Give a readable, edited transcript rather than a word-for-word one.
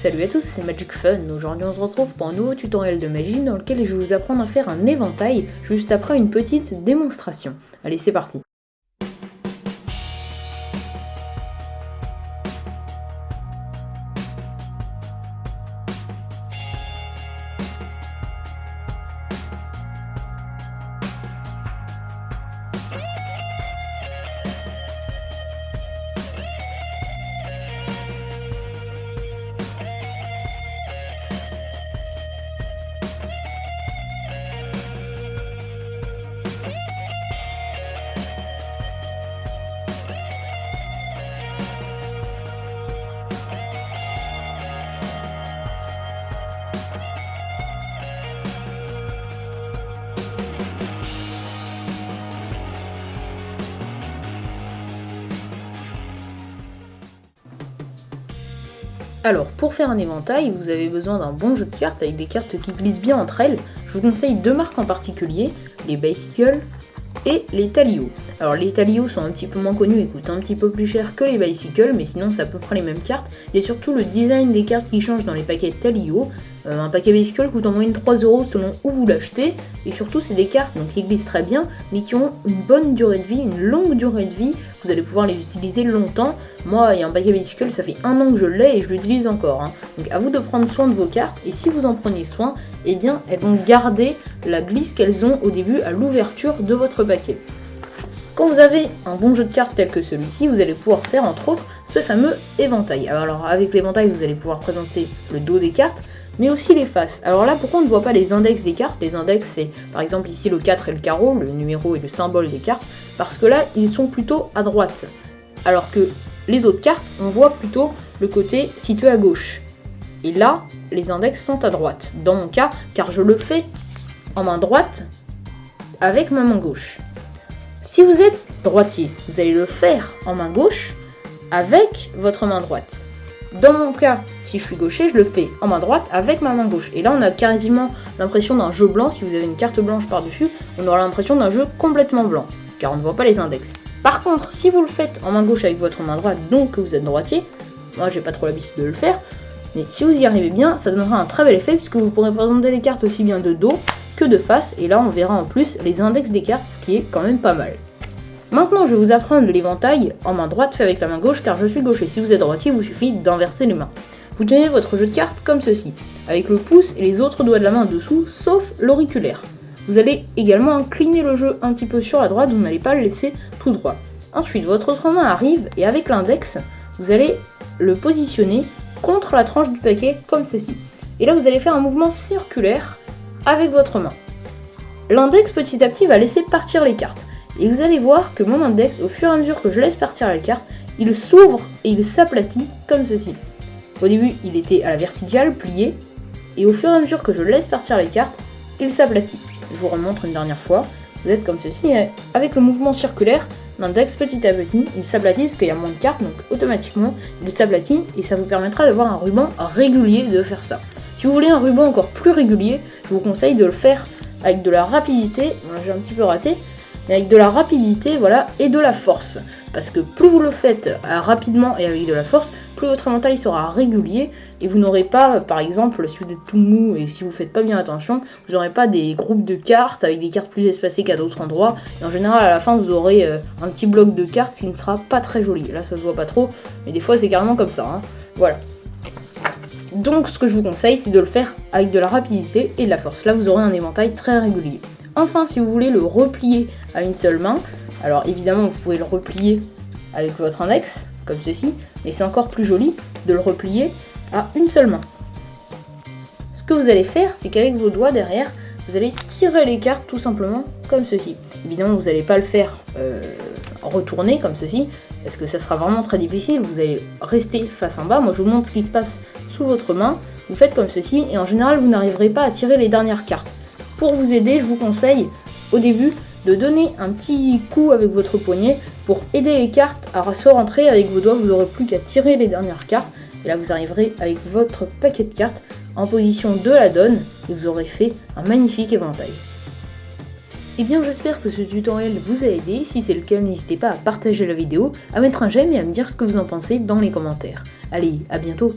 Salut à tous, c'est Magic Fun. Aujourd'hui on se retrouve pour un nouveau tutoriel de magie dans lequel je vais vous apprendre à faire un éventail juste après une petite démonstration. Allez, c'est parti. Alors, pour faire un éventail, vous avez besoin d'un bon jeu de cartes avec des cartes qui glissent bien entre elles. Je vous conseille deux marques en particulier, les Bicycle et les Talio. Alors les Talio sont un petit peu moins connus et coûtent un petit peu plus cher que les Bicycle, mais sinon c'est à peu près les mêmes cartes. Il y a surtout le design des cartes qui change dans les paquets Talio. Un paquet Bicycle coûte en moyenne 3€ selon où vous l'achetez, et surtout c'est des cartes donc, qui glissent très bien, mais qui ont une bonne durée de vie, une longue durée de vie. Vous allez pouvoir les utiliser longtemps. Moi, il y a un paquet Bicycle, ça fait 1 an que je l'ai et je l'utilise encore. Donc à vous de prendre soin de vos cartes, et si vous en prenez soin, eh bien elles vont garder la glisse qu'elles ont au début à l'ouverture de votre paquet. Quand vous avez un bon jeu de cartes tel que celui-ci, vous allez pouvoir faire entre autres ce fameux éventail. Alors avec l'éventail, vous allez pouvoir présenter le dos des cartes, mais aussi les faces. Alors là, pourquoi on ne voit pas les index des cartes? Les index, c'est par exemple ici le 4 et le carreau, le numéro et le symbole des cartes, parce que là, ils sont plutôt à droite. Alors que les autres cartes, on voit plutôt le côté situé à gauche. Et là, les index sont à droite, dans mon cas, car je le fais en main droite avec ma main gauche. Si vous êtes droitier, vous allez le faire en main gauche avec votre main droite. Dans mon cas, si je suis gaucher, je le fais en main droite avec ma main gauche. Et là, on a quasiment l'impression d'un jeu blanc. Si vous avez une carte blanche par-dessus, on aura l'impression d'un jeu complètement blanc, car on ne voit pas les index. Par contre, si vous le faites en main gauche avec votre main droite, donc que vous êtes droitier, moi j'ai pas trop l'habitude de le faire, mais si vous y arrivez bien, ça donnera un très bel effet puisque vous pourrez présenter les cartes aussi bien de dos que de face, et là on verra en plus les index des cartes, ce qui est quand même pas mal. Maintenant, je vais vous apprendre l'éventail en main droite fait avec la main gauche car je suis gaucher. Si vous êtes droitier, il vous suffit d'inverser les mains. Vous tenez votre jeu de cartes comme ceci, avec le pouce et les autres doigts de la main dessous, sauf l'auriculaire. Vous allez également incliner le jeu un petit peu sur la droite, vous n'allez pas le laisser tout droit. Ensuite, votre autre main arrive et avec l'index, vous allez le positionner contre la tranche du paquet comme ceci. Et là, vous allez faire un mouvement circulaire avec votre main. L'index, petit à petit, va laisser partir les cartes. Et vous allez voir que mon index, au fur et à mesure que je laisse partir les cartes, il s'ouvre et il s'aplatit comme ceci. Au début, il était à la verticale, plié, et au fur et à mesure que je laisse partir les cartes, il s'aplatit. Je vous remontre une dernière fois. Vous êtes comme ceci, et avec le mouvement circulaire, l'index petit à petit, il s'aplatit parce qu'il y a moins de cartes, donc automatiquement, il s'aplatit et ça vous permettra d'avoir un ruban régulier de faire ça. Si vous voulez un ruban encore plus régulier, je vous conseille de le faire avec de la rapidité. Voilà, j'ai un petit peu raté. Mais avec de la rapidité, voilà, et de la force. Parce que plus vous le faites rapidement et avec de la force, plus votre éventail sera régulier et vous n'aurez pas, par exemple, si vous êtes tout mou et si vous faites pas bien attention, vous n'aurez pas des groupes de cartes avec des cartes plus espacées qu'à d'autres endroits. Et en général, à la fin, vous aurez un petit bloc de cartes qui ne sera pas très joli. Là, ça se voit pas trop, mais des fois, c'est carrément comme ça. Voilà. Donc, ce que je vous conseille, c'est de le faire avec de la rapidité et de la force. Là, vous aurez un éventail très régulier. Enfin, si vous voulez le replier à une seule main, alors évidemment vous pouvez le replier avec votre index, comme ceci, mais c'est encore plus joli de le replier à une seule main. Ce que vous allez faire, c'est qu'avec vos doigts derrière, vous allez tirer les cartes tout simplement comme ceci. Évidemment, vous n'allez pas le faire retourner comme ceci, parce que ça sera vraiment très difficile, vous allez rester face en bas. Moi je vous montre ce qui se passe sous votre main, vous faites comme ceci, et en général vous n'arriverez pas à tirer les dernières cartes. Pour vous aider, je vous conseille au début de donner un petit coup avec votre poignet pour aider les cartes à se rentrer avec vos doigts. Vous n'aurez plus qu'à tirer les dernières cartes et là vous arriverez avec votre paquet de cartes en position de la donne et vous aurez fait un magnifique éventail. Et bien j'espère que ce tutoriel vous a aidé. Si c'est le cas, n'hésitez pas à partager la vidéo, à mettre un j'aime et à me dire ce que vous en pensez dans les commentaires. Allez, à bientôt!